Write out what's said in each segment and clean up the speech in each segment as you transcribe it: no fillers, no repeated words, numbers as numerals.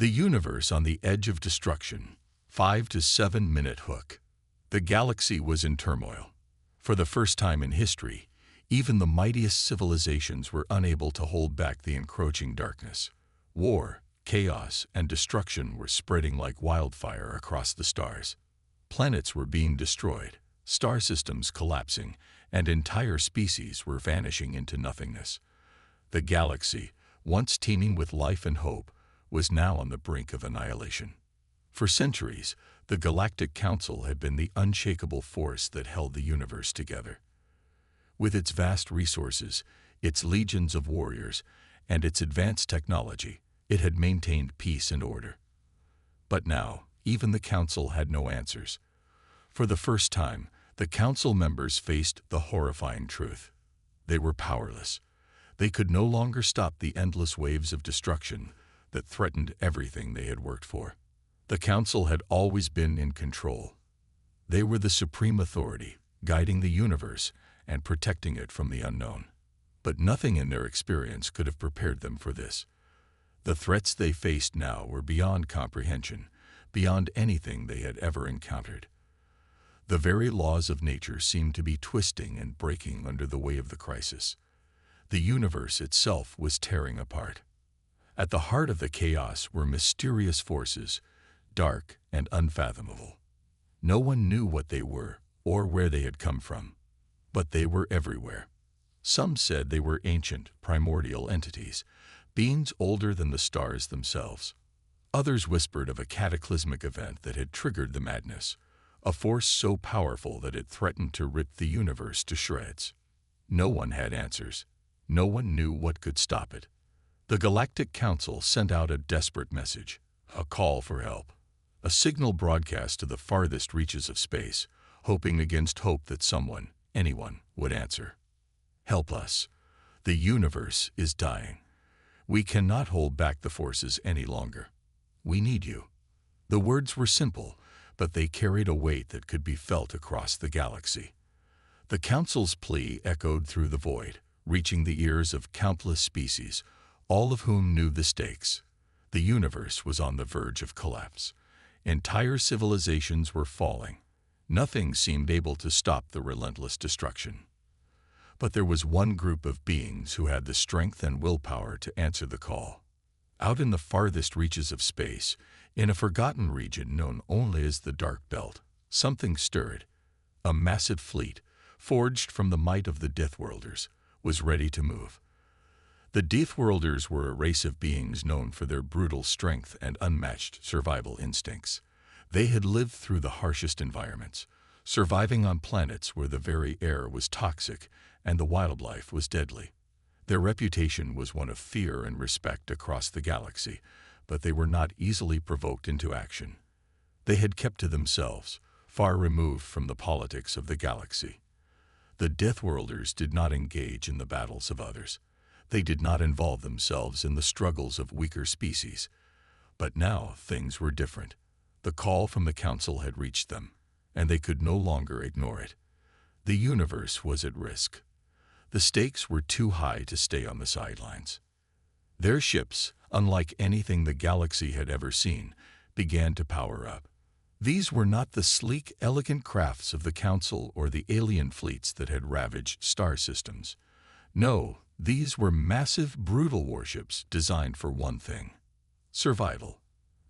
The universe on the edge of destruction. 5 to 7 minute hook. The galaxy was in turmoil. For the first time in history, even the mightiest civilizations were unable to hold back the encroaching darkness. War, chaos, and destruction were spreading like wildfire across the stars. Planets were being destroyed, star systems collapsing, and entire species were vanishing into nothingness. The galaxy, once teeming with life and hope, was now on the brink of annihilation. For centuries, the Galactic Council had been the unshakable force that held the universe together. With its vast resources, its legions of warriors, and its advanced technology, it had maintained peace and order. But now, even the Council had no answers. For the first time, the Council members faced the horrifying truth. They were powerless. They could no longer stop the endless waves of destruction that threatened everything they had worked for. The Council had always been in control. They were the supreme authority, guiding the universe and protecting it from the unknown. But nothing in their experience could have prepared them for this. The threats they faced now were beyond comprehension, beyond anything they had ever encountered. The very laws of nature seemed to be twisting and breaking under the weight of the crisis. The universe itself was tearing apart. At the heart of the chaos were mysterious forces, dark and unfathomable. No one knew what they were or where they had come from, but they were everywhere. Some said they were ancient, primordial entities, beings older than the stars themselves. Others whispered of a cataclysmic event that had triggered the madness, a force so powerful that it threatened to rip the universe to shreds. No one had answers. No one knew what could stop it. The Galactic Council sent out a desperate message, a call for help, a signal broadcast to the farthest reaches of space, hoping against hope that someone, anyone, would answer. Help us. The universe is dying. We cannot hold back the forces any longer. We need you. The words were simple, but they carried a weight that could be felt across the galaxy. The Council's plea echoed through the void, reaching the ears of countless species, all of whom knew the stakes. The universe was on the verge of collapse. Entire civilizations were falling. Nothing seemed able to stop the relentless destruction. But there was one group of beings who had the strength and willpower to answer the call. Out in the farthest reaches of space, in a forgotten region known only as the Dark Belt, something stirred. A massive fleet, forged from the might of the Deathworlders, was ready to move. The Deathworlders were a race of beings known for their brutal strength and unmatched survival instincts. They had lived through the harshest environments, surviving on planets where the very air was toxic and the wildlife was deadly. Their reputation was one of fear and respect across the galaxy, but they were not easily provoked into action. They had kept to themselves, far removed from the politics of the galaxy. The Deathworlders did not engage in the battles of others. They did not involve themselves in the struggles of weaker species. But now things were different. The call from the Council had reached them, and they could no longer ignore it. The universe was at risk. The stakes were too high to stay on the sidelines. Their ships, unlike anything the galaxy had ever seen, began to power up. These were not the sleek, elegant crafts of the Council or the alien fleets that had ravaged star systems. No, these were massive, brutal warships designed for one thing: survival.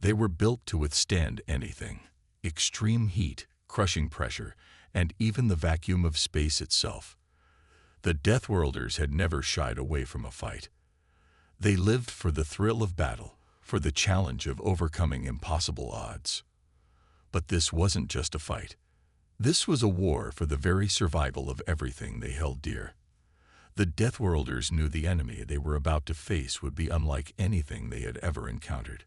They were built to withstand anything: extreme heat, crushing pressure, and even the vacuum of space itself. The Deathworlders had never shied away from a fight. They lived for the thrill of battle, for the challenge of overcoming impossible odds. But this wasn't just a fight. This was a war for the very survival of everything they held dear. The Deathworlders knew the enemy they were about to face would be unlike anything they had ever encountered.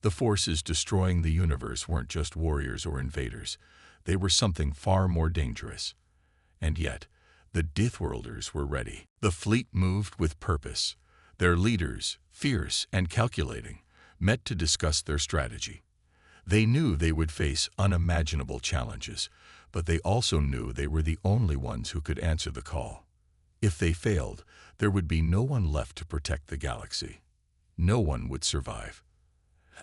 The forces destroying the universe weren't just warriors or invaders. They were something far more dangerous. And yet, the Deathworlders were ready. The fleet moved with purpose. Their leaders, fierce and calculating, met to discuss their strategy. They knew they would face unimaginable challenges, but they also knew they were the only ones who could answer the call. If they failed, there would be no one left to protect the galaxy. No one would survive.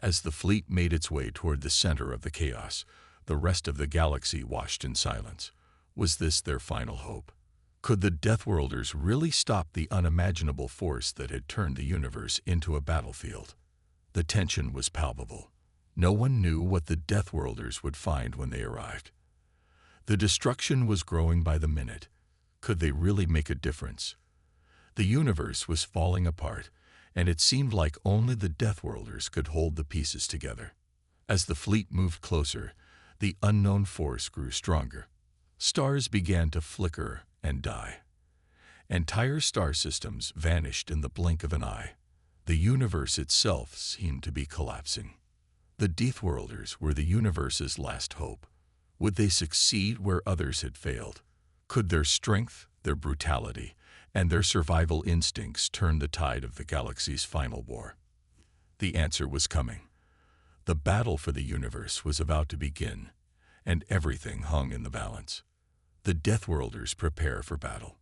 As the fleet made its way toward the center of the chaos, the rest of the galaxy watched in silence. Was this their final hope? Could the Deathworlders really stop the unimaginable force that had turned the universe into a battlefield? The tension was palpable. No one knew what the Deathworlders would find when they arrived. The destruction was growing by the minute. Could they really make a difference? The universe was falling apart, and it seemed like only the Deathworlders could hold the pieces together. As the fleet moved closer, the unknown force grew stronger. Stars began to flicker and die. Entire star systems vanished in the blink of an eye. The universe itself seemed to be collapsing. The Deathworlders were the universe's last hope. Would they succeed where others had failed? Could their strength, their brutality, and their survival instincts turn the tide of the galaxy's final war? The answer was coming. The battle for the universe was about to begin, and everything hung in the balance. The Deathworlders prepare for battle.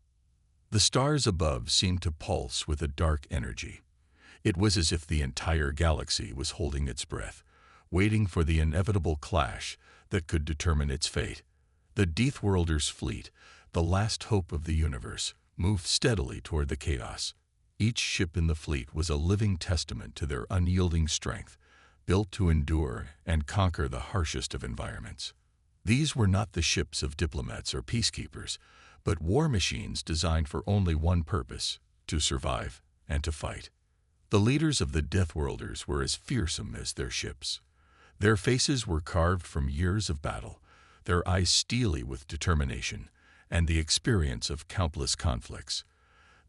The stars above seemed to pulse with a dark energy. It was as if the entire galaxy was holding its breath, waiting for the inevitable clash that could determine its fate. The Deathworlders' fleet, the last hope of the universe, moved steadily toward the chaos. Each ship in the fleet was a living testament to their unyielding strength, built to endure and conquer the harshest of environments. These were not the ships of diplomats or peacekeepers, but war machines designed for only one purpose: to survive and to fight. The leaders of the Deathworlders were as fearsome as their ships. Their faces were carved from years of battle, their eyes steely with determination and the experience of countless conflicts.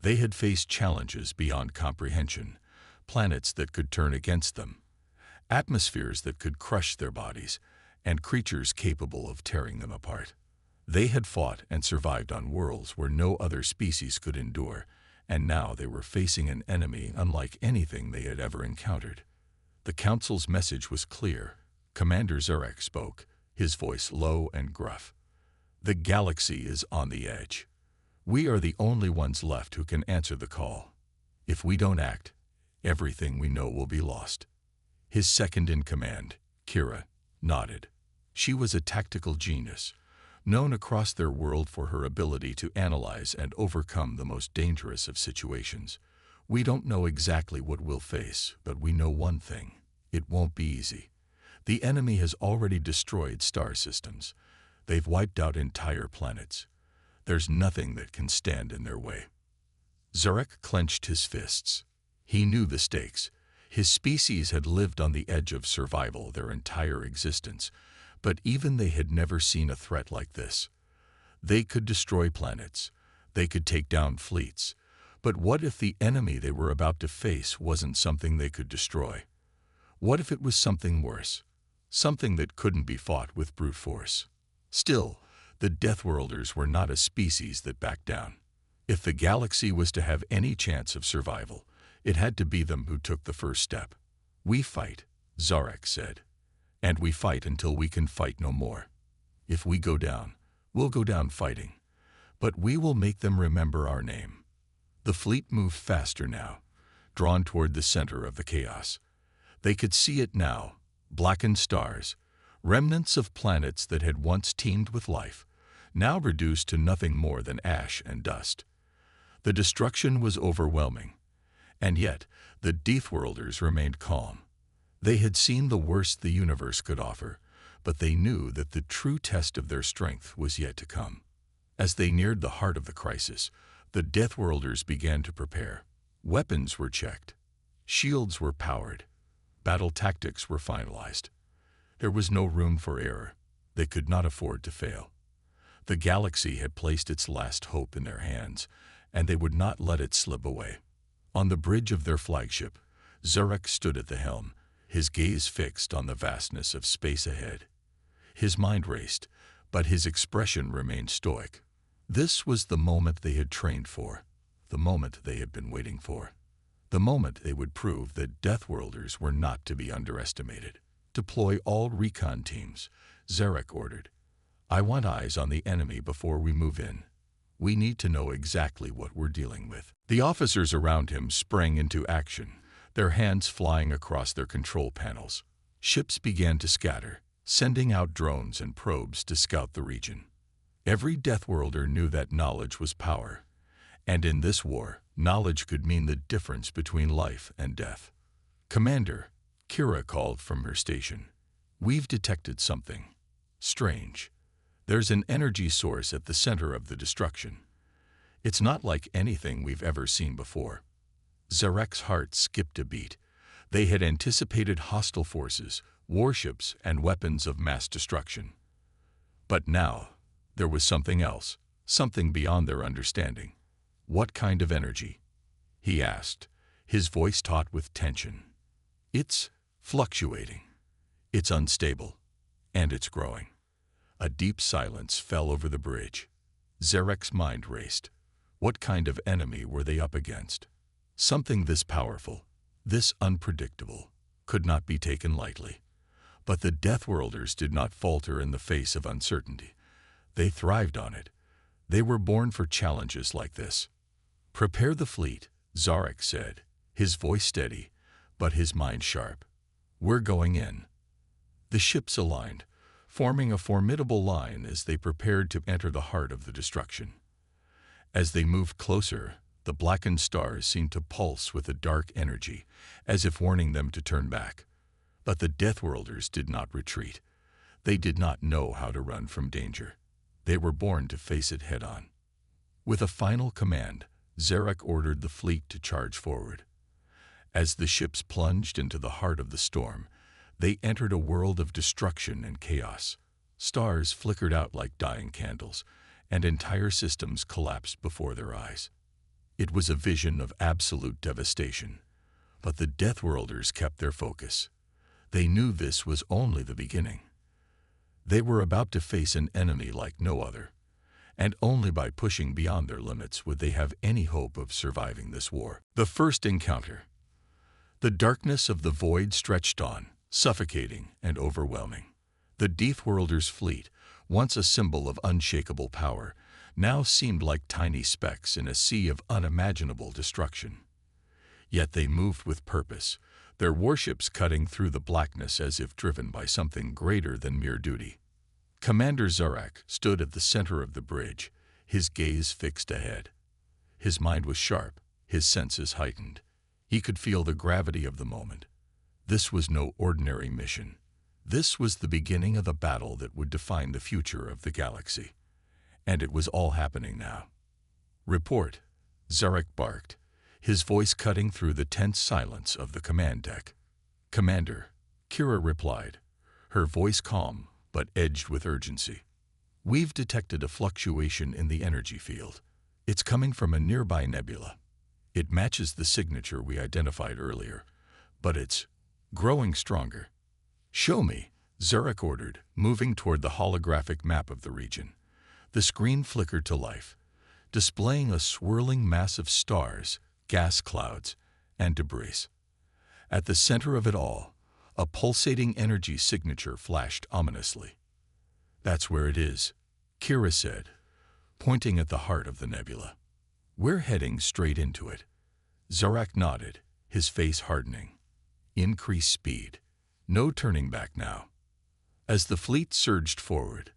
They had faced challenges beyond comprehension, planets that could turn against them, atmospheres that could crush their bodies, and creatures capable of tearing them apart. They had fought and survived on worlds where no other species could endure, and now they were facing an enemy unlike anything they had ever encountered. The Council's message was clear. Commander Zurek spoke, his voice low and gruff. The galaxy is on the edge. We are the only ones left who can answer the call. If we don't act, everything we know will be lost. His second-in-command, Kira, nodded. She was a tactical genius, known across their world for her ability to analyze and overcome the most dangerous of situations. We don't know exactly what we'll face, but we know one thing: it won't be easy. The enemy has already destroyed star systems. They've wiped out entire planets. There's nothing that can stand in their way. Zurek clenched his fists. He knew the stakes. His species had lived on the edge of survival their entire existence, but even they had never seen a threat like this. They could destroy planets. They could take down fleets. But what if the enemy they were about to face wasn't something they could destroy? What if it was something worse? Something that couldn't be fought with brute force? Still, the Deathworlders were not a species that backed down. If the galaxy was to have any chance of survival, it had to be them who took the first step. We fight, Zarek said, and we fight until we can fight no more. If we go down, we'll go down fighting, but we will make them remember our name. The fleet moved faster now, drawn toward the center of the chaos. They could see it now, blackened stars, remnants of planets that had once teemed with life, now reduced to nothing more than ash and dust. The destruction was overwhelming, and yet the Deathworlders remained calm. They had seen the worst the universe could offer, but they knew that the true test of their strength was yet to come. As they neared the heart of the crisis, the Deathworlders began to prepare. Weapons were checked. Shields were powered. Battle tactics were finalized. There was no room for error. They could not afford to fail. The galaxy had placed its last hope in their hands, and they would not let it slip away. On the bridge of their flagship, Zurek stood at the helm, his gaze fixed on the vastness of space ahead. His mind raced, but his expression remained stoic. This was the moment they had trained for, the moment they had been waiting for. The moment they would prove that Deathworlders were not to be underestimated. Deploy all recon teams, Zarek ordered. I want eyes on the enemy before we move in. We need to know exactly what we're dealing with. The officers around him sprang into action, their hands flying across their control panels. Ships began to scatter, sending out drones and probes to scout the region. Every Deathworlder knew that knowledge was power, and in this war, knowledge could mean the difference between life and death. "Commander," Kira called from her station, "we've detected something strange. There's an energy source at the center of the destruction. It's not like anything we've ever seen before." Zarek's heart skipped a beat. They had anticipated hostile forces, warships, and weapons of mass destruction. But now, there was something else, something beyond their understanding. "What kind of energy?" he asked, his voice taut with tension. "It's fluctuating. It's unstable. And it's growing." A deep silence fell over the bridge. Zarek's mind raced. What kind of enemy were they up against? Something this powerful, this unpredictable, could not be taken lightly. But the Deathworlders did not falter in the face of uncertainty. They thrived on it. They were born for challenges like this. "Prepare the fleet," Zarek said, his voice steady, but his mind sharp. "We're going in." The ships aligned, forming a formidable line as they prepared to enter the heart of the destruction. As they moved closer, the blackened stars seemed to pulse with a dark energy, as if warning them to turn back. But the Deathworlders did not retreat. They did not know how to run from danger. They were born to face it head-on. With a final command, Zarek ordered the fleet to charge forward. As the ships plunged into the heart of the storm, they entered a world of destruction and chaos. Stars flickered out like dying candles, and entire systems collapsed before their eyes. It was a vision of absolute devastation. But the Deathworlders kept their focus. They knew this was only the beginning. They were about to face an enemy like no other, and only by pushing beyond their limits would they have any hope of surviving this war. The first encounter. The darkness of the void stretched on, suffocating and overwhelming. The Deathworlders' fleet, once a symbol of unshakable power, now seemed like tiny specks in a sea of unimaginable destruction. Yet they moved with purpose, their warships cutting through the blackness as if driven by something greater than mere duty. Commander Zarek stood at the center of the bridge, his gaze fixed ahead. His mind was sharp, his senses heightened. He could feel the gravity of the moment. This was no ordinary mission. This was the beginning of a battle that would define the future of the galaxy. And it was all happening now. "Report," Zarek barked, his voice cutting through the tense silence of the command deck. "Commander," Kira replied, her voice calm but edged with urgency. "We've detected a fluctuation in the energy field. It's coming from a nearby nebula. It matches the signature we identified earlier, but it's growing stronger." "Show me," Zarek ordered, moving toward the holographic map of the region. The screen flickered to life, displaying a swirling mass of stars, gas clouds, and debris. At the center of it all, a pulsating energy signature flashed ominously. "That's where it is," Kira said, pointing at the heart of the nebula. "We're heading straight into it." Zarek nodded, his face hardening. Increased speed. No turning back now. As the fleet surged forward,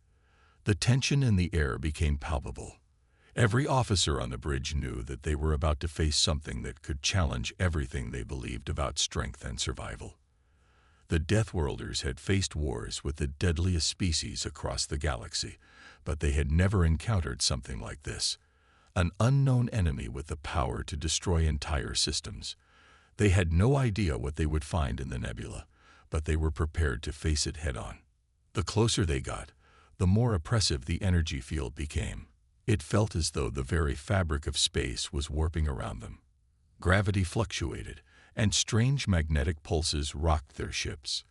the tension in the air became palpable. Every officer on the bridge knew that they were about to face something that could challenge everything they believed about strength and survival. The Deathworlders had faced wars with the deadliest species across the galaxy, but they had never encountered something like this. An unknown enemy with the power to destroy entire systems. They had no idea what they would find in the nebula, but they were prepared to face it head-on. The closer they got, the more oppressive the energy field became. It felt as though the very fabric of space was warping around them. Gravity fluctuated, and strange magnetic pulses rocked their ships.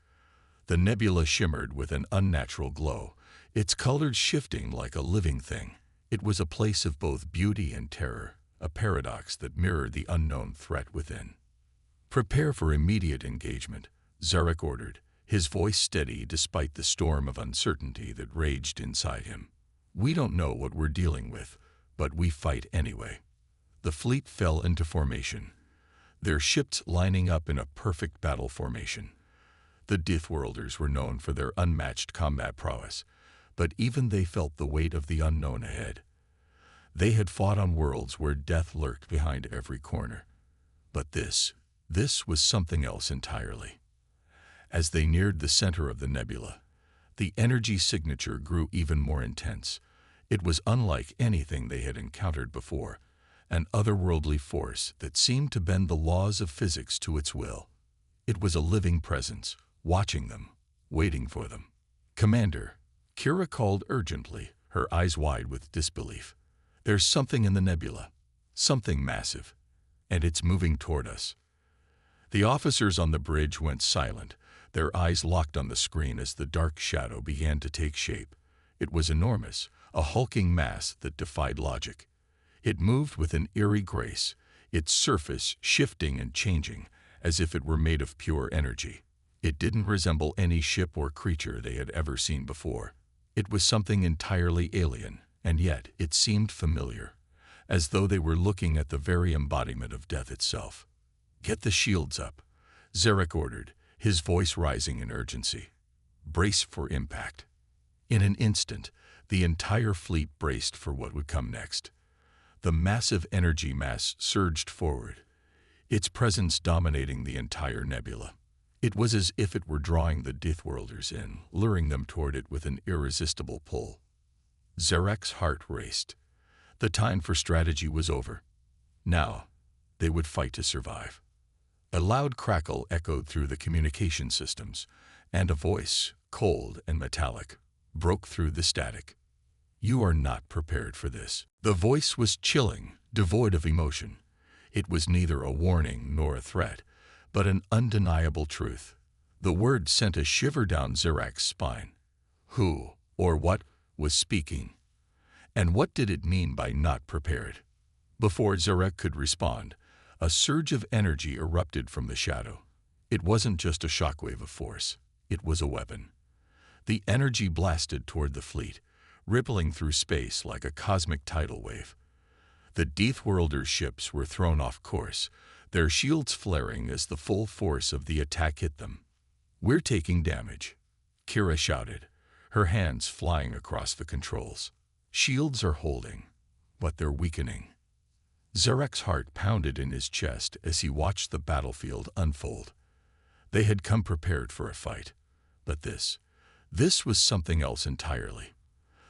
The nebula shimmered with an unnatural glow, its colors shifting like a living thing. It was a place of both beauty and terror, a paradox that mirrored the unknown threat within. "Prepare for immediate engagement," Zarek ordered, his voice steady despite the storm of uncertainty that raged inside him. "We don't know what we're dealing with, but we fight anyway." The fleet fell into formation. their ships lining up in a perfect battle formation. The Deathworlders were known for their unmatched combat prowess, but even they felt the weight of the unknown ahead. They had fought on worlds where death lurked behind every corner. But this was something else entirely. As they neared the center of the nebula, the energy signature grew even more intense. It was unlike anything they had encountered before, an otherworldly force that seemed to bend the laws of physics to its will. It was a living presence, watching them, waiting for them. "Commander," Kira called urgently, her eyes wide with disbelief. "There's something in the nebula, something massive, and it's moving toward us." The officers on the bridge went silent, their eyes locked on the screen as the dark shadow began to take shape. It was enormous, a hulking mass that defied logic. It moved with an eerie grace, its surface shifting and changing, as if it were made of pure energy. It didn't resemble any ship or creature they had ever seen before. It was something entirely alien, and yet it seemed familiar, as though they were looking at the very embodiment of death itself. "Get the shields up," Zarek ordered, his voice rising in urgency. "Brace for impact." In an instant, the entire fleet braced for what would come next. The massive energy mass surged forward, its presence dominating the entire nebula. It was as if it were drawing the Deathworlders in, luring them toward it with an irresistible pull. Zarek's heart raced. The time for strategy was over. Now, they would fight to survive. A loud crackle echoed through the communication systems, and a voice, cold and metallic, broke through the static. "You are not prepared for this." The voice was chilling, devoid of emotion. It was neither a warning nor a threat, but an undeniable truth. The word sent a shiver down Zarek's spine. Who, or what, was speaking? And what did it mean by not prepared? Before Zarek could respond, a surge of energy erupted from the shadow. It wasn't just a shockwave of force, it was a weapon. The energy blasted toward the fleet, rippling through space like a cosmic tidal wave. The Deathworlders' ships were thrown off course, their shields flaring as the full force of the attack hit them. "We're taking damage," Kira shouted, her hands flying across the controls. "Shields are holding, but they're weakening." Zarek's heart pounded in his chest as he watched the battlefield unfold. They had come prepared for a fight, but this was something else entirely.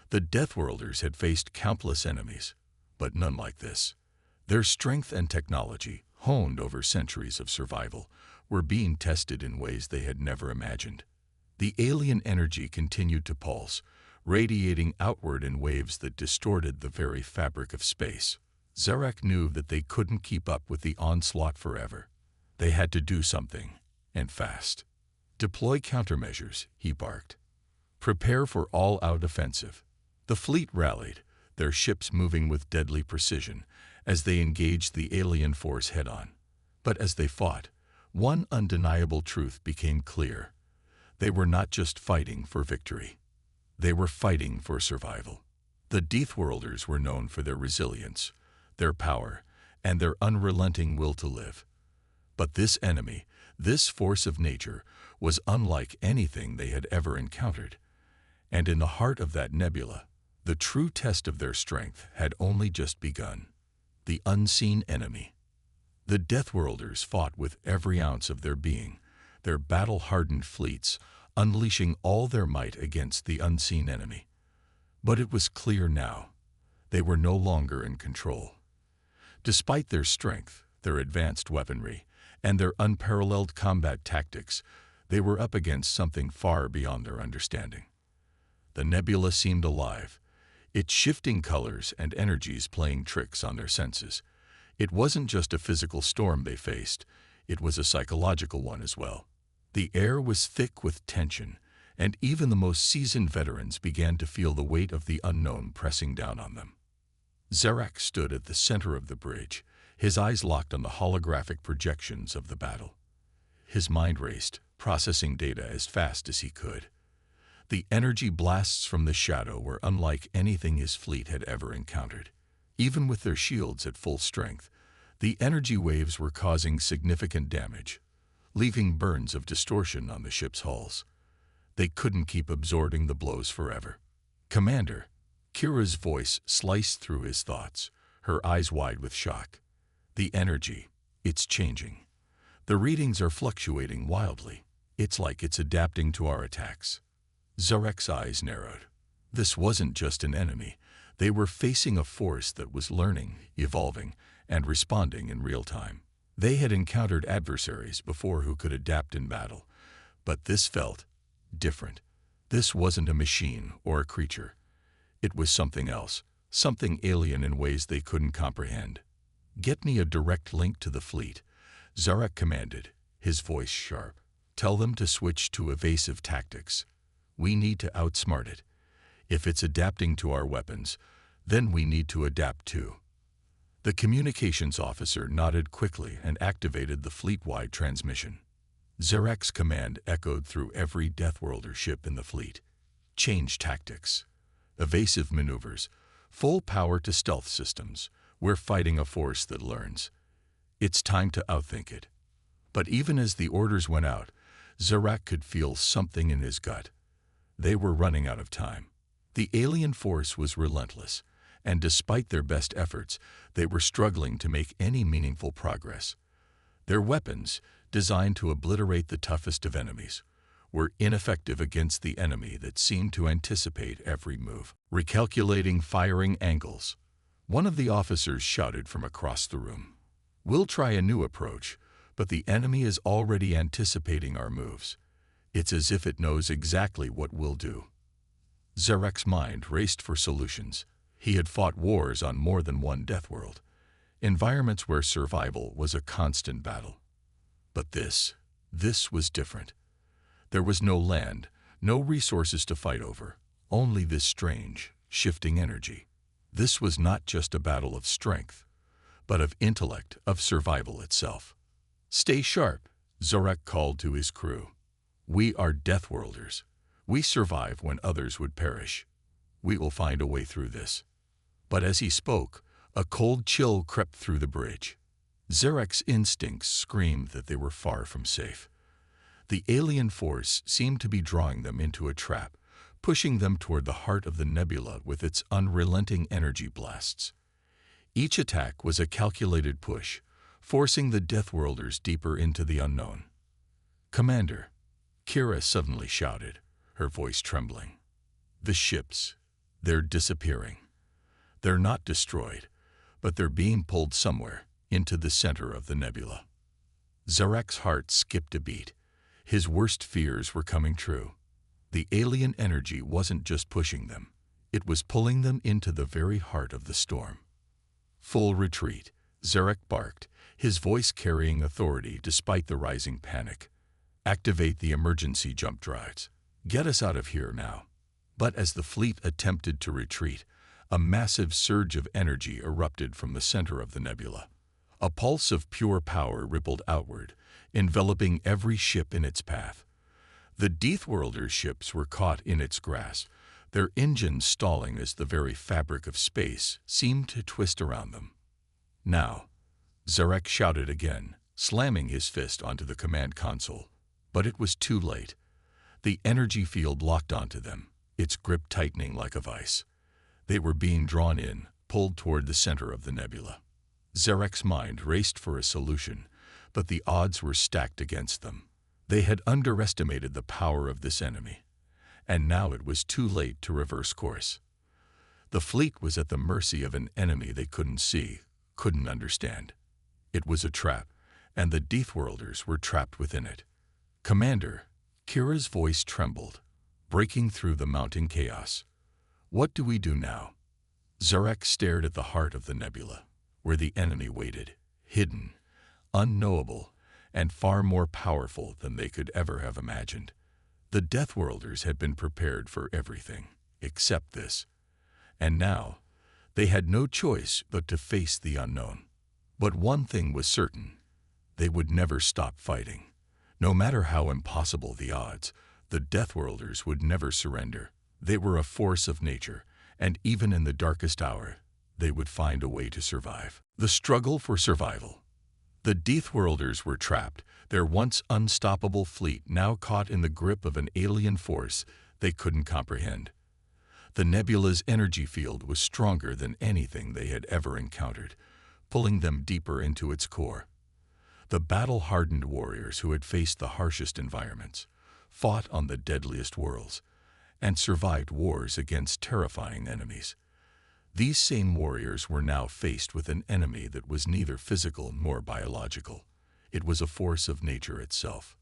The Deathworlders had faced countless enemies, but none like this. Their strength and technology, honed over centuries of survival, were being tested in ways they had never imagined. The alien energy continued to pulse, radiating outward in waves that distorted the very fabric of space. Zarek knew that they couldn't keep up with the onslaught forever. They had to do something, and fast. "Deploy countermeasures," he barked. "Prepare for all-out offensive." The fleet rallied, their ships moving with deadly precision as they engaged the alien force head-on. But as they fought, one undeniable truth became clear. They were not just fighting for victory. They were fighting for survival. The Deathworlders were known for their resilience, their power, and their unrelenting will to live. But this enemy, this force of nature, was unlike anything they had ever encountered. And in the heart of that nebula, the true test of their strength had only just begun. The unseen enemy. The Deathworlders fought with every ounce of their being, their battle-hardened fleets unleashing all their might against the unseen enemy. But it was clear now, they were no longer in control. Despite their strength, their advanced weaponry, and their unparalleled combat tactics, they were up against something far beyond their understanding. The nebula seemed alive, its shifting colors and energies playing tricks on their senses. It wasn't just a physical storm they faced, it was a psychological one as well. The air was thick with tension, and even the most seasoned veterans began to feel the weight of the unknown pressing down on them. Zarek stood at the center of the bridge, his eyes locked on the holographic projections of the battle. His mind raced, processing data as fast as he could. The energy blasts from the shadow were unlike anything his fleet had ever encountered. Even with their shields at full strength, The energy waves were causing significant damage, leaving burns of distortion on the ship's hulls. They couldn't keep absorbing the blows forever. "Commander," Kira's voice sliced through his thoughts, her eyes wide with shock. "The energy, it's changing. The readings are fluctuating wildly. It's like it's adapting to our attacks." Zarek's eyes narrowed. This wasn't just an enemy. They were facing a force that was learning, evolving, and responding in real time. They had encountered adversaries before who could adapt in battle, but this felt different. This wasn't a machine or a creature. It was something else, something alien in ways they couldn't comprehend. "Get me a direct link to the fleet," Zarek commanded, his voice sharp. "Tell them to switch to evasive tactics. We need to outsmart it. If it's adapting to our weapons, then we need to adapt too." The communications officer nodded quickly and activated the fleet-wide transmission. Zarek's command echoed through every Deathworlder ship in the fleet. "Change tactics. Evasive maneuvers. Full power to stealth systems. We're fighting a force that learns. It's time to outthink it." But even as the orders went out, Zarek could feel something in his gut. They were running out of time. The alien force was relentless, and despite their best efforts, they were struggling to make any meaningful progress. Their weapons, designed to obliterate the toughest of enemies, were ineffective against the enemy that seemed to anticipate every move. Recalculating firing angles, one of the officers shouted from across the room. "We'll try a new approach, but the enemy is already anticipating our moves. It's as if it knows exactly what we'll do." Zarek's mind raced for solutions. He had fought wars on more than one Deathworld, environments where survival was a constant battle. But this was different. There was no land, no resources to fight over, only this strange, shifting energy. This was not just a battle of strength, but of intellect, of survival itself. "Stay sharp," Zarek called to his crew. "We are Deathworlders. We survive when others would perish. We will find a way through this." But as he spoke, a cold chill crept through the bridge. Zarek's instincts screamed that they were far from safe. The alien force seemed to be drawing them into a trap, pushing them toward the heart of the nebula with its unrelenting energy blasts. Each attack was a calculated push, forcing the Deathworlders deeper into the unknown. "Commander," Kira suddenly shouted, her voice trembling. "The ships, they're disappearing. They're not destroyed, but they're being pulled somewhere, into the center of the nebula." Zarek's heart skipped a beat. His worst fears were coming true. The alien energy wasn't just pushing them, it was pulling them into the very heart of the storm. "Full retreat," Zarek barked, his voice carrying authority despite the rising panic. "Activate the emergency jump drives. Get us out of here now." But as the fleet attempted to retreat, a massive surge of energy erupted from the center of the nebula. A pulse of pure power rippled outward, enveloping every ship in its path. The Deathworlders' ships were caught in its grasp, their engines stalling as the very fabric of space seemed to twist around them. "Now," Zarek shouted again, slamming his fist onto the command console. But it was too late. The energy field locked onto them, its grip tightening like a vice. They were being drawn in, pulled toward the center of the nebula. Zarek's mind raced for a solution, but the odds were stacked against them. They had underestimated the power of this enemy, and now it was too late to reverse course. The fleet was at the mercy of an enemy they couldn't see, couldn't understand. It was a trap, and the Deathworlders were trapped within it. "Commander," Kira's voice trembled, breaking through the mounting chaos. "What do we do now?" Zarek stared at the heart of the nebula, where the enemy waited, hidden, unknowable, and far more powerful than they could ever have imagined. The Deathworlders had been prepared for everything, except this. And now, they had no choice but to face the unknown. But one thing was certain: they would never stop fighting. No matter how impossible the odds, the Deathworlders would never surrender. They were a force of nature, and even in the darkest hour, they would find a way to survive. The struggle for survival. The Deathworlders were trapped, their once unstoppable fleet now caught in the grip of an alien force they couldn't comprehend. The nebula's energy field was stronger than anything they had ever encountered, pulling them deeper into its core. The battle-hardened warriors who had faced the harshest environments, fought on the deadliest worlds, and survived wars against terrifying enemies. These same warriors were now faced with an enemy that was neither physical nor biological. It was a force of nature itself.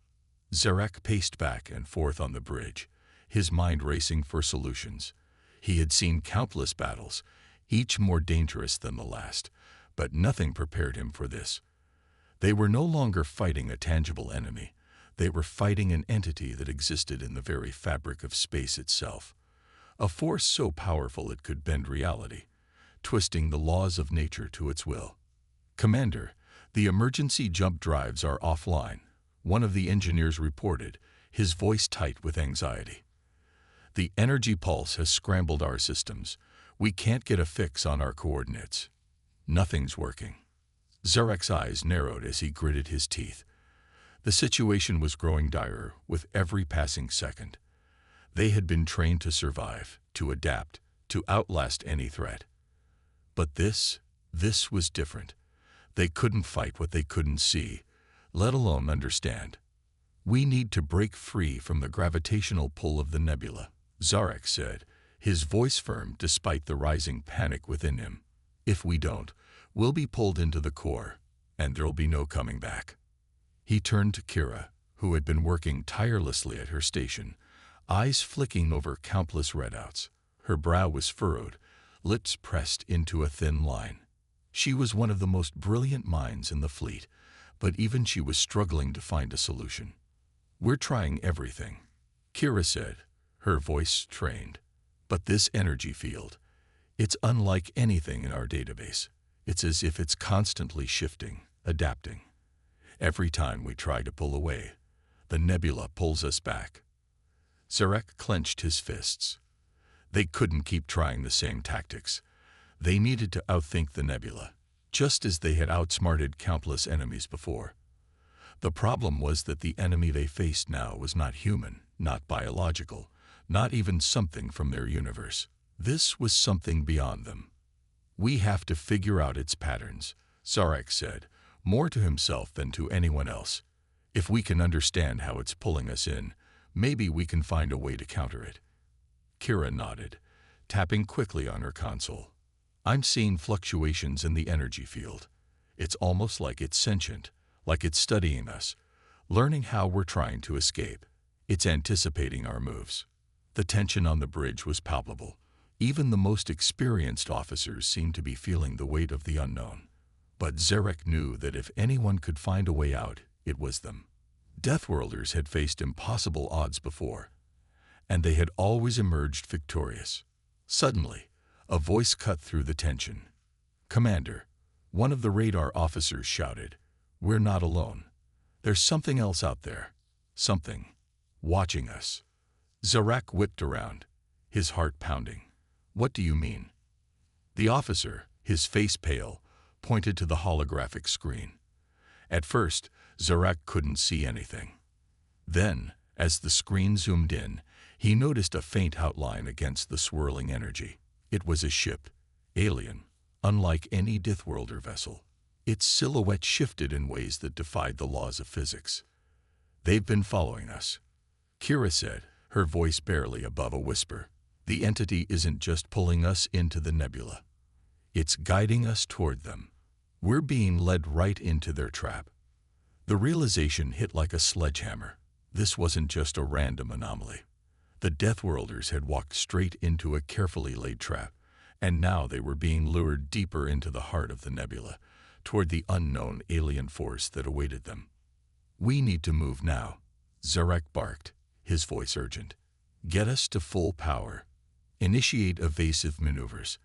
Zarek paced back and forth on the bridge, his mind racing for solutions. He had seen countless battles, each more dangerous than the last, but nothing prepared him for this. They were no longer fighting a tangible enemy. They were fighting an entity that existed in the very fabric of space itself. A force so powerful it could bend reality, twisting the laws of nature to its will. "Commander, the emergency jump drives are offline," one of the engineers reported, his voice tight with anxiety. "The energy pulse has scrambled our systems. We can't get a fix on our coordinates. Nothing's working." Zarek's eyes narrowed as he gritted his teeth. The situation was growing direr with every passing second. They had been trained to survive, to adapt, to outlast any threat. But this was different. They couldn't fight what they couldn't see, let alone understand. "We need to break free from the gravitational pull of the nebula," Zarek said, his voice firm despite the rising panic within him. "If we don't, we'll be pulled into the core, and there'll be no coming back." He turned to Kira, who had been working tirelessly at her station, eyes flicking over countless readouts. Her brow was furrowed, lips pressed into a thin line. She was one of the most brilliant minds in the fleet, but even she was struggling to find a solution. "We're trying everything," Kira said, her voice strained. "But this energy field, it's unlike anything in our database. It's as if it's constantly shifting, adapting. Every time we try to pull away, the nebula pulls us back." Zarek clenched his fists. They couldn't keep trying the same tactics. They needed to outthink the nebula, just as they had outsmarted countless enemies before. The problem was that the enemy they faced now was not human, not biological, not even something from their universe. This was something beyond them. "We have to figure out its patterns," Zarek said, more to himself than to anyone else. "If we can understand how it's pulling us in, maybe we can find a way to counter it." Kira nodded, tapping quickly on her console. "I'm seeing fluctuations in the energy field. It's almost like it's sentient, like it's studying us, learning how we're trying to escape. It's anticipating our moves." The tension on the bridge was palpable. Even the most experienced officers seemed to be feeling the weight of the unknown. But Zarek knew that if anyone could find a way out, it was them. Deathworlders had faced impossible odds before, and they had always emerged victorious. Suddenly, a voice cut through the tension. "Commander," one of the radar officers shouted, "we're not alone. There's something else out there. Something. Watching us." Zarek whipped around, his heart pounding. "What do you mean?" The officer, his face pale, pointed to the holographic screen. At first, Zarek couldn't see anything. Then, as the screen zoomed in, he noticed a faint outline against the swirling energy. It was a ship, alien, unlike any Deathworlder vessel. Its silhouette shifted in ways that defied the laws of physics. "They've been following us," Kira said, her voice barely above a whisper. "The entity isn't just pulling us into the nebula. It's guiding us toward them. We're being led right into their trap." The realization hit like a sledgehammer. This wasn't just a random anomaly. The Deathworlders had walked straight into a carefully laid trap, and now they were being lured deeper into the heart of the nebula, toward the unknown alien force that awaited them. "We need to move now," Zarek barked, his voice urgent. "Get us to full power. Initiate evasive maneuvers.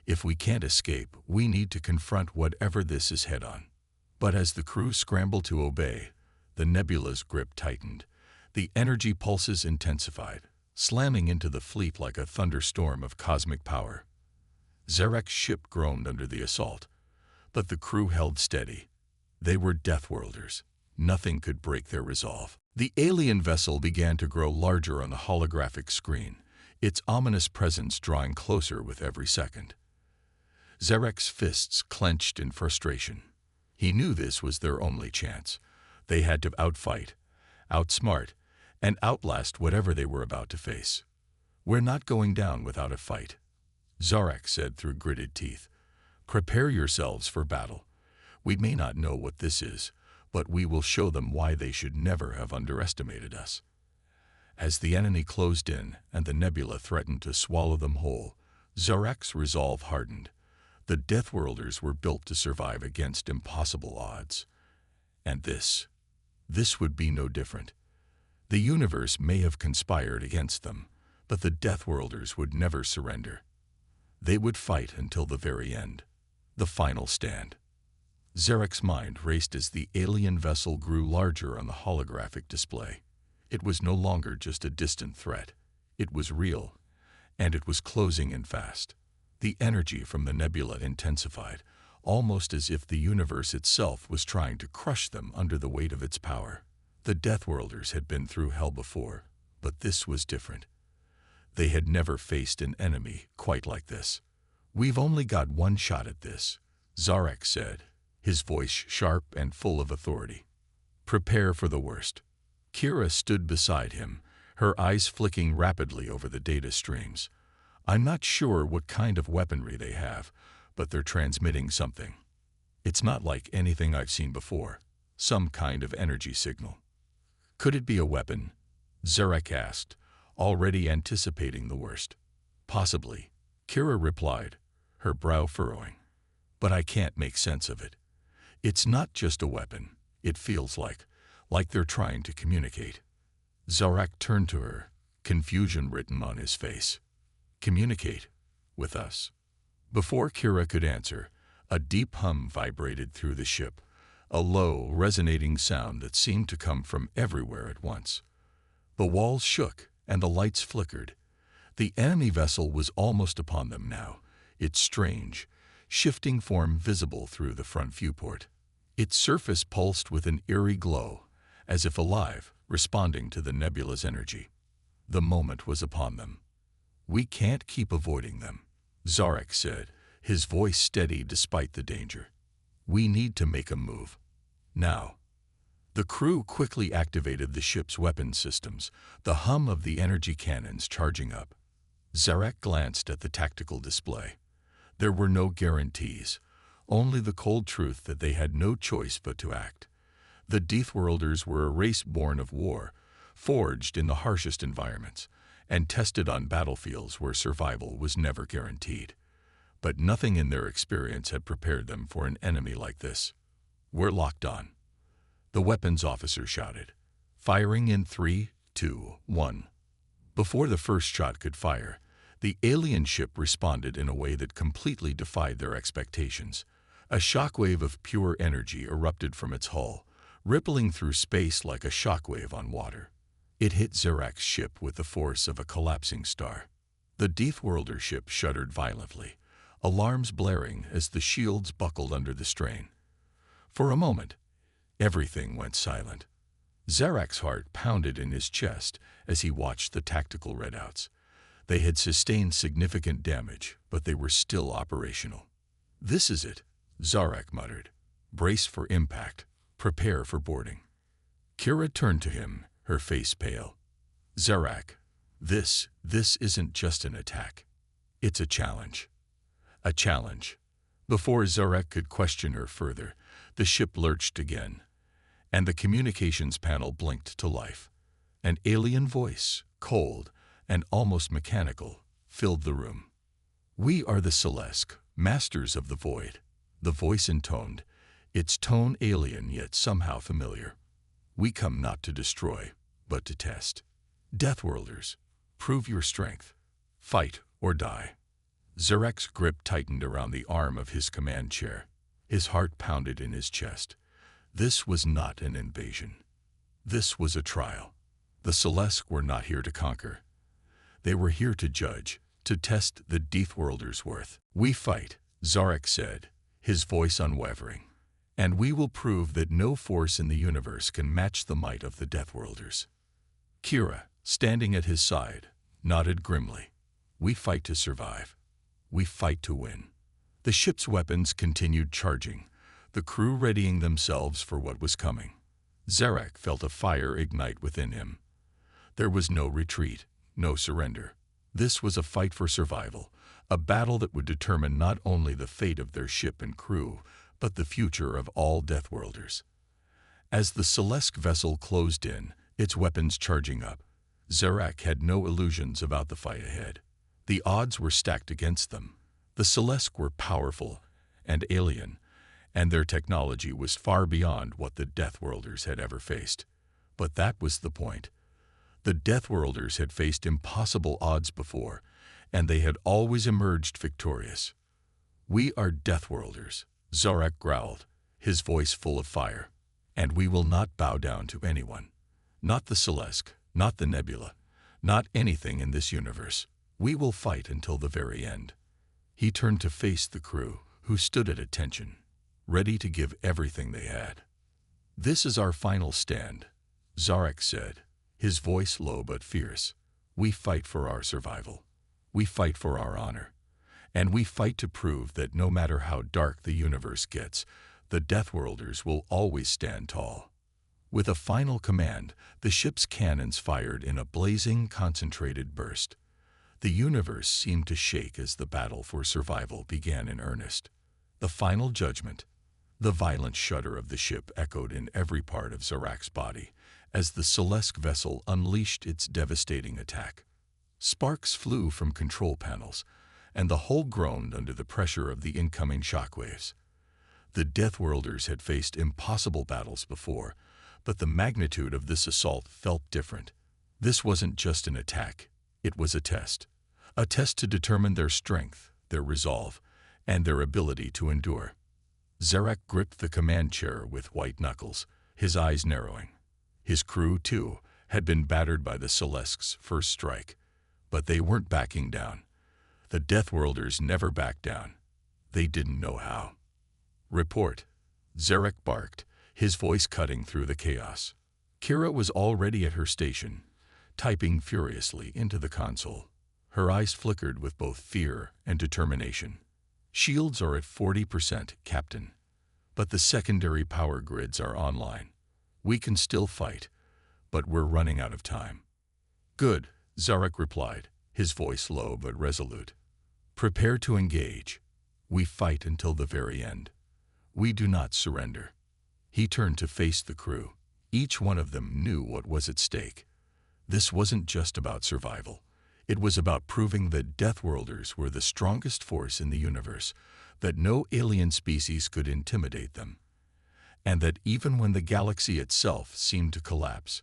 If we can't escape, we need to confront whatever this is head-on." But as the crew scrambled to obey, the nebula's grip tightened. The energy pulses intensified, slamming into the fleet like a thunderstorm of cosmic power. Zarek's ship groaned under the assault, but the crew held steady. They were Deathworlders. Nothing could break their resolve. The alien vessel began to grow larger on the holographic screen, its ominous presence drawing closer with every second. Zarek's fists clenched in frustration. He knew this was their only chance. They had to outfight, outsmart, and outlast whatever they were about to face. "We're not going down without a fight," Zarek said through gritted teeth. "Prepare yourselves for battle. We may not know what this is, but we will show them why they should never have underestimated us." As the enemy closed in and the nebula threatened to swallow them whole, Zarek's resolve hardened. The Deathworlders were built to survive against impossible odds. And this would be no different. The universe may have conspired against them, but the Deathworlders would never surrender. They would fight until the very end, the final stand. Zarek's mind raced as the alien vessel grew larger on the holographic display. It was no longer just a distant threat. It was real, and it was closing in fast. The energy from the nebula intensified, almost as if the universe itself was trying to crush them under the weight of its power. The Deathworlders had been through hell before, but this was different. They had never faced an enemy quite like this. "We've only got one shot at this," Zarek said, his voice sharp and full of authority. "Prepare for the worst." Kira stood beside him, her eyes flicking rapidly over the data streams. "I'm not sure what kind of weaponry they have, but they're transmitting something. It's not like anything I've seen before, some kind of energy signal." "Could it be a weapon?" Zarek asked, already anticipating the worst. "Possibly," Kira replied, her brow furrowing. "But I can't make sense of it. It's not just a weapon. It feels like they're trying to communicate." Zarek turned to her, confusion written on his face. "Communicate? With us?" Before Kira could answer, a deep hum vibrated through the ship, a low, resonating sound that seemed to come from everywhere at once. The walls shook and the lights flickered. The enemy vessel was almost upon them now, its strange, shifting form visible through the front viewport. Its surface pulsed with an eerie glow, as if alive, responding to the nebula's energy. The moment was upon them. "We can't keep avoiding them," Zarek said, his voice steady despite the danger. "We need to make a move. Now." The crew quickly activated the ship's weapon systems, the hum of the energy cannons charging up. Zarek glanced at the tactical display. There were no guarantees, only the cold truth that they had no choice but to act. The Deathworlders were a race born of war, forged in the harshest environments, and tested on battlefields where survival was never guaranteed. But nothing in their experience had prepared them for an enemy like this. "We're locked on," the weapons officer shouted, "Firing in 3, 2, 1. Before the first shot could fire, the alien ship responded in a way that completely defied their expectations. A shockwave of pure energy erupted from its hull, rippling through space like a shockwave on water. It hit Zarek's ship with the force of a collapsing star. The Deathworlder ship shuddered violently, alarms blaring as the shields buckled under the strain. For a moment, everything went silent. Zarek's heart pounded in his chest as he watched the tactical readouts. They had sustained significant damage, but they were still operational. "This is it," Zarek muttered. "Brace for impact. Prepare for boarding." Kira turned to him, her face pale. "Zarek, this isn't just an attack. It's a challenge." A challenge. Before Zarek could question her further, the ship lurched again, and the communications panel blinked to life. An alien voice, cold and almost mechanical, filled the room. "We are the Celeste, masters of the void," the voice intoned, its tone alien yet somehow familiar. "We come not to destroy, but to test. Deathworlders, prove your strength. Fight or die." Zarek's grip tightened around the arm of his command chair. His heart pounded in his chest. This was not an invasion. This was a trial. The Celeste were not here to conquer. They were here to judge, to test the Deathworlders' worth. "We fight," Zarek said, his voice unwavering, "and we will prove that no force in the universe can match the might of the Deathworlders." Kira, standing at his side, nodded grimly. "We fight to survive. We fight to win." The ship's weapons continued charging, the crew readying themselves for what was coming. Zarek felt a fire ignite within him. There was no retreat, no surrender. This was a fight for survival, a battle that would determine not only the fate of their ship and crew, but the future of all Deathworlders. As the Celeste vessel closed in, its weapons charging up, Zarek had no illusions about the fight ahead. The odds were stacked against them. The Celeste were powerful and alien, and their technology was far beyond what the Deathworlders had ever faced. But that was the point. The Deathworlders had faced impossible odds before, and they had always emerged victorious. "We are Deathworlders," Zarek growled, his voice full of fire, "and we will not bow down to anyone. Not the Celeste, not the Nebula, not anything in this universe. We will fight until the very end." He turned to face the crew, who stood at attention, ready to give everything they had. "This is our final stand," Zarek said, his voice low but fierce. "We fight for our survival. We fight for our honor. And we fight to prove that no matter how dark the universe gets, the Deathworlders will always stand tall." With a final command, the ship's cannons fired in a blazing, concentrated burst. The universe seemed to shake as the battle for survival began in earnest. The final judgment. The violent shudder of the ship echoed in every part of Zarek's body as the Celeste vessel unleashed its devastating attack. Sparks flew from control panels, and the hull groaned under the pressure of the incoming shockwaves. The Deathworlders had faced impossible battles before, but the magnitude of this assault felt different. This wasn't just an attack, it was a test to determine their strength, their resolve, and their ability to endure. Zarek gripped the command chair with white knuckles, his eyes narrowing. His crew, too, had been battered by the Celeste's first strike, but they weren't backing down. The Deathworlders never backed down. They didn't know how. "Report," Zarek barked, his voice cutting through the chaos. Kira was already at her station, typing furiously into the console. Her eyes flickered with both fear and determination. "Shields are at 40%, Captain. But the secondary power grids are online. We can still fight, but we're running out of time." "Good," Zarek replied, his voice low but resolute. "Prepare to engage. We fight until the very end. We do not surrender." He turned to face the crew. Each one of them knew what was at stake. This wasn't just about survival. It was about proving that Deathworlders were the strongest force in the universe, that no alien species could intimidate them, and that even when the galaxy itself seemed to collapse,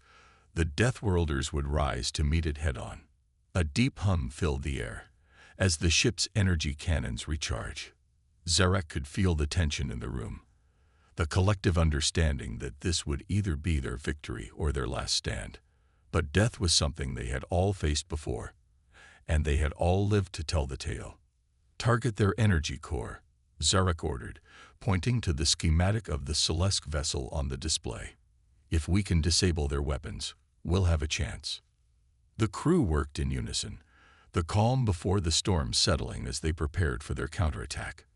the Deathworlders would rise to meet it head-on. A deep hum filled the air as the ship's energy cannons recharged. Zarek could feel the tension in the room, the collective understanding that this would either be their victory or their last stand. But death was something they had all faced before, and they had all lived to tell the tale. "Target their energy core," Zarek ordered, pointing to the schematic of the Celeste vessel on the display. "If we can disable their weapons, we'll have a chance." The crew worked in unison, the calm before the storm settling as they prepared for their counterattack.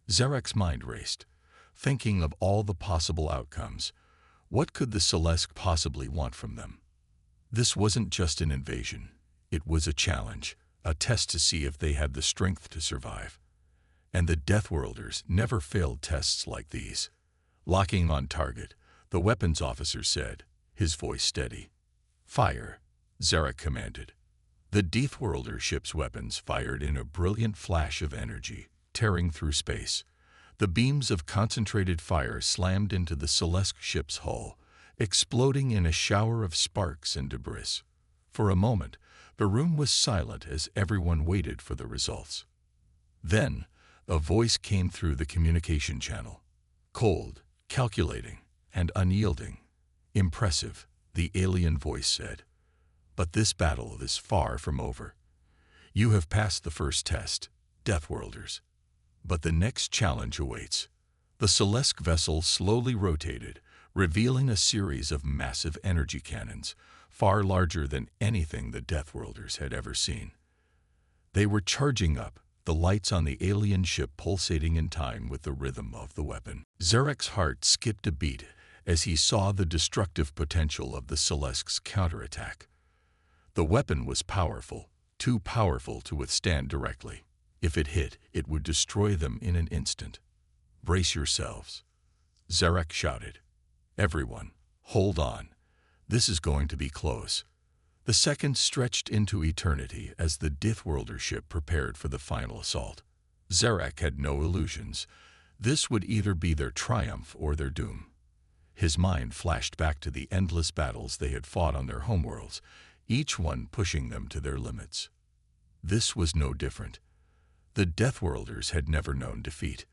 Zarek's mind raced, thinking of all the possible outcomes. What could the Celeste possibly want from them? This wasn't just an invasion. It was a challenge, a test to see if they had the strength to survive. And the Deathworlders never failed tests like these. Locking on target, the weapons officer said, his voice steady. "Fire," Zarek commanded. The Deathworlder ship's weapons fired in a brilliant flash of energy, tearing through space. The beams of concentrated fire slammed into the Celeste ship's hull, exploding in a shower of sparks and debris. For a moment, the room was silent as everyone waited for the results. Then, a voice came through the communication channel. Cold, calculating, and unyielding. "Impressive," the alien voice said. "But this battle is far from over. You have passed the first test, Deathworlders. But the next challenge awaits. The Celeste vessel slowly rotated, revealing a series of massive energy cannons, far larger than anything the Deathworlders had ever seen. They were charging up, the lights on the alien ship pulsating in time with the rhythm of the weapon. Zarek's heart skipped a beat as he saw the destructive potential of the Celeste's counterattack. The weapon was powerful, too powerful to withstand directly. If it hit, it would destroy them in an instant. "Brace yourselves," Zarek shouted. "Everyone, hold on. This is going to be close." The seconds stretched into eternity as the Deathworlder ship prepared for the final assault. Zarek had no illusions. This would either be their triumph or their doom. His mind flashed back to the endless battles they had fought on their homeworlds, each one pushing them to their limits. This was no different. The Deathworlders had never known defeat.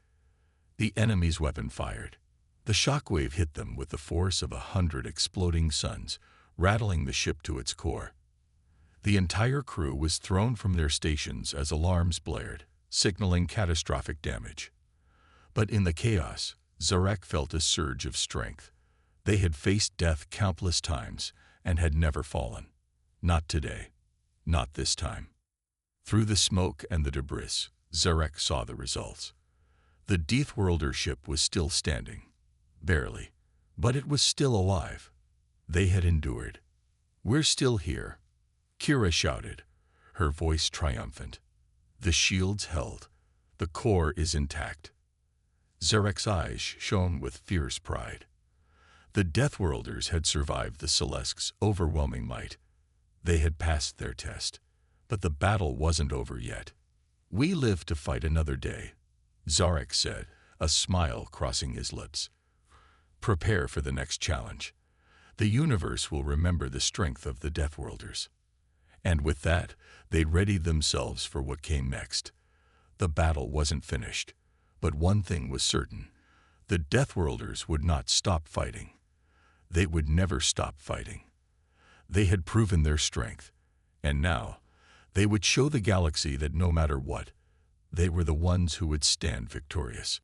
The enemy's weapon fired. The shockwave hit them with the force of 100 exploding suns, rattling the ship to its core. The entire crew was thrown from their stations as alarms blared, signaling catastrophic damage. But in the chaos, Zarek felt a surge of strength. They had faced death countless times and had never fallen. Not today. Not this time. Through the smoke and the debris, Zarek saw the results. The Deathworlder ship was still standing. Barely. But it was still alive. They had endured. "We're still here," Kira shouted, her voice triumphant. "The shields held. The core is intact." Zarek's eyes shone with fierce pride. The Deathworlders had survived the Celeste's overwhelming might. They had passed their test. But the battle wasn't over yet. "We live to fight another day," Zarek said, a smile crossing his lips. "Prepare for the next challenge. The universe will remember the strength of the Deathworlders." And with that, they readied themselves for what came next. The battle wasn't finished, but one thing was certain. The Deathworlders would not stop fighting. They would never stop fighting. They had proven their strength, and now they would show the galaxy that no matter what, they were the ones who would stand victorious.